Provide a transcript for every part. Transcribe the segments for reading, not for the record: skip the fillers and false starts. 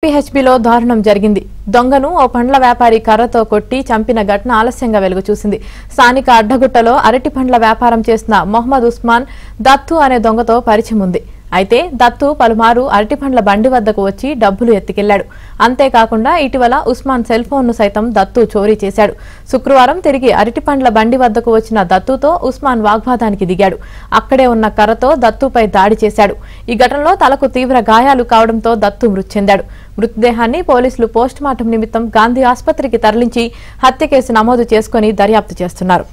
PHBలో దారుణం జరిగింది. దొంగను ఓ పండ్ల వ్యాపారి కర్రతో కొట్టి చంపిన ఘటన ఆలస్యంగా వెలుగు చూసింది. స్థానిక అడ్డగుట్టలో అరటి పండ్ల వ్యాపారం చేస్తున్న మొహమ్మద్ ఉస్మాన్ దత్తు అనే దొంగతో పరిచయం ఉంది. అయితే దత్తు పలుమారు అరటి పండ్ల బండి వద్దకు వచ్చి డబ్బులు ఎత్తికెళ్లాడు. అంతేకాకుండా ఇటీవల ఉస్మాన్ సెల్ ఫోన్ను సైతం దత్తు చోరీ చేశాడు. శుక్రవారం తిరిగి అరటి పండ్ల బండి వద్దకు వచ్చిన దత్తుతో ఉస్మాన్ వాగ్వాదానికి దిగాడు. అక్కడే ఉన్న కర్రతో దత్తుపై దాడి చేశాడు. ఈ ఘటనలో తలకు తీవ్ర గాయాలు కావడంతో దత్తు మృతి చెందాడు. మృతదేహాన్ని పోలీసులు పోస్టుమార్టం నిమిత్తం గాంధీ ఆసుపత్రికి తరలించి హత్య కేసు నమోదు చేసుకుని దర్యాప్తు చేస్తున్నారు.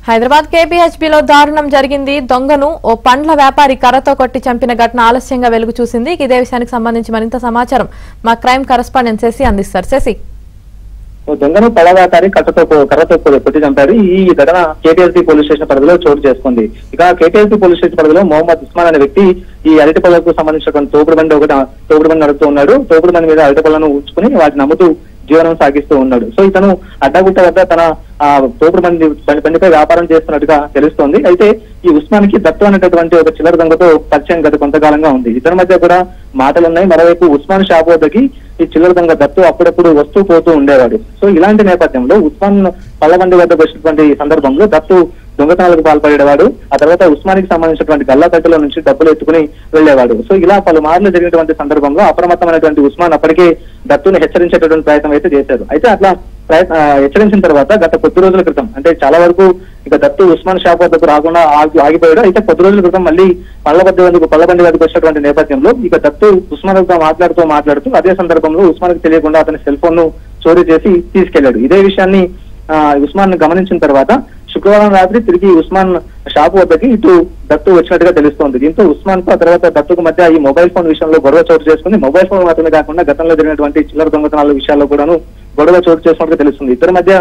హైదరాబాద్ KPHBలో దారుణం జరిగింది. దొంగను ఓ పండ్ల వ్యాపారి కర్రతో కొట్టి చంపిన ఘటన ఆలస్యంగా వెలుగు చూసింది. ఇదే విషయానికి సంబంధించి మరింత సమాచారం మా క్రైమ్ కరెస్పాండెంట్ శశి అందిస్తారు. శశి, దొంగను పళ్ళ వ్యాపారి కర్రతో కొట్టి చంపారు. ఈ ఘటన KPHB పోలీస్ స్టేషన్ పరిధిలో చోటు చేసుకుంది. ఇక KPHB పోలీస్ స్టేషన్ పరిధిలో మొహమ్మద్ ఉస్మాన్ అనే వ్యక్తి ఈ అరటి పళ్ళకు సంబంధించినటువంటి తోపుడు బండి నడుపుతూ ఉన్నాడు. తోపుడు బండి మీద అరటి పళ్ళను ఉంచుకుని వాటిని అమ్ముతూ జీవనం సాగిస్తూ ఉన్నాడు. సో ఇతను అడ్డగుట్ట వద్ద తన తోపుడు బండిపై వ్యాపారం చేస్తున్నట్టుగా తెలుస్తోంది. అయితే ఈ ఉస్మాన్ కి దత్తు అనేటటువంటి ఒక చిల్లర దొంగతో పరిచయం గత కొంతకాలంగా ఉంది. ఇతని మధ్య కూడా మాటలున్నాయి. మరోవైపు ఉస్మాన్ షాప్ వద్దకి ఈ చిల్లర దొంగ దత్తు అప్పుడప్పుడు వస్తూ పోతూ ఉండేవాడు. సో ఇలాంటి నేపథ్యంలో ఉస్మాన్ పళ్ళబండి వద్దకు వచ్చినటువంటి సందర్భంలో దత్తు దొంగతనాలకు పాల్పడేవాడు. ఆ తర్వాత ఉస్మాన్ కి సంబంధించినటువంటి గల్లా కట్టెల నుంచి డబ్బులు ఎత్తుకుని వెళ్లేవాడు. సో ఇలా పలుమార్లు జరిగినటువంటి సందర్భంలో అప్రమత్తమైనటువంటి ఉస్మాన్ అప్పటికే దత్తుని హెచ్చరించేటటువంటి ప్రయత్నం అయితే చేశారు. అయితే అట్లా హెచ్చరించిన తర్వాత గత కొద్ది రోజుల క్రితం, అంటే చాలా వరకు ఇక దత్తు ఉస్మాన్ షాప్ వద్దకు రాకుండా ఆగిపోయాడు. అయితే కొద్ది రోజుల క్రితం మళ్ళీ పళ్ళబండి వద్దకు వచ్చినటువంటి నేపథ్యంలో ఇక దత్తు ఉస్మాన్ తో మాట్లాడుతూ అదే సందర్భంలో ఉస్మాన్ కి తెలియకుండా అతని సెల్ ఫోన్ ను చోరీ చేసి తీసుకెళ్లాడు. ఇదే విషయాన్ని ఉస్మాన్ గమనించిన తర్వాత శుక్రవారం రాత్రి తిరిగి ఉస్మాన్ షాపు వద్దకి ఇటు దత్తు వచ్చినట్టుగా తెలుస్తోంది. దీంతో ఉస్మాన్ కు ఆ తర్వాత దత్తుకు మధ్య ఈ మొబైల్ ఫోన్ విషయంలో గొడవ చోటు చేసుకుంది. మొబైల్ ఫోన్ మాత్రమే కాకుండా గతంలో జరిగినటువంటి చిల్లర దొంగతనాల విషయాల్లో కూడాను గొడవ చోటు చేసుకున్నట్టుగా తెలుస్తుంది. ఇద్దరి మధ్య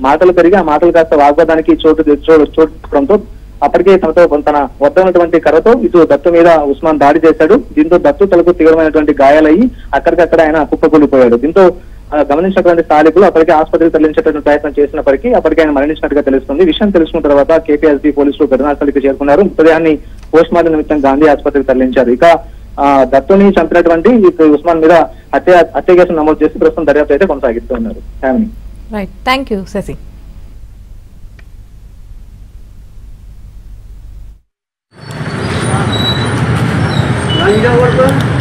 మాటలు పెరిగి ఆ మాటలు కాస్త వాగ్వాదానికి చోటు అప్పటికే తనతో తన వద్ద ఉన్నటువంటి కర్రతో ఇటు దత్తు మీద ఉస్మాన్ దాడి చేశాడు. దీంతో దత్తు తలకు తీవ్రమైనటువంటి గాయాలయ్యి అక్కడికక్కడ ఆయన కుప్పకూలిపోయాడు. దీంతో గమనించినటువంటి స్థానికులు అప్పటికే ఆసుపత్రికి తరలించేటువంటి ప్రయత్నం చేసినప్పటికీ అప్పటికే ఆయన మరణించినట్టుగా తెలుస్తుంది. విషయం తెలుసుకున్న తర్వాత KPHB పోలీసులు ఘటనాస్థలికి చేరుకున్నారు. మృతదేహాన్ని పోస్ట్ మార్టం నిమిత్తం గాంధీ ఆసుపత్రికి తరలించారు. ఇక దత్తుని చంపినటువంటి ఉస్మాన్ మీద హత్య కేసు నమోదు చేసి ప్రస్తుతం దర్యాప్తు అయితే కొనసాగిస్తున్నారు. Right, thank you Shashi. Lanjut,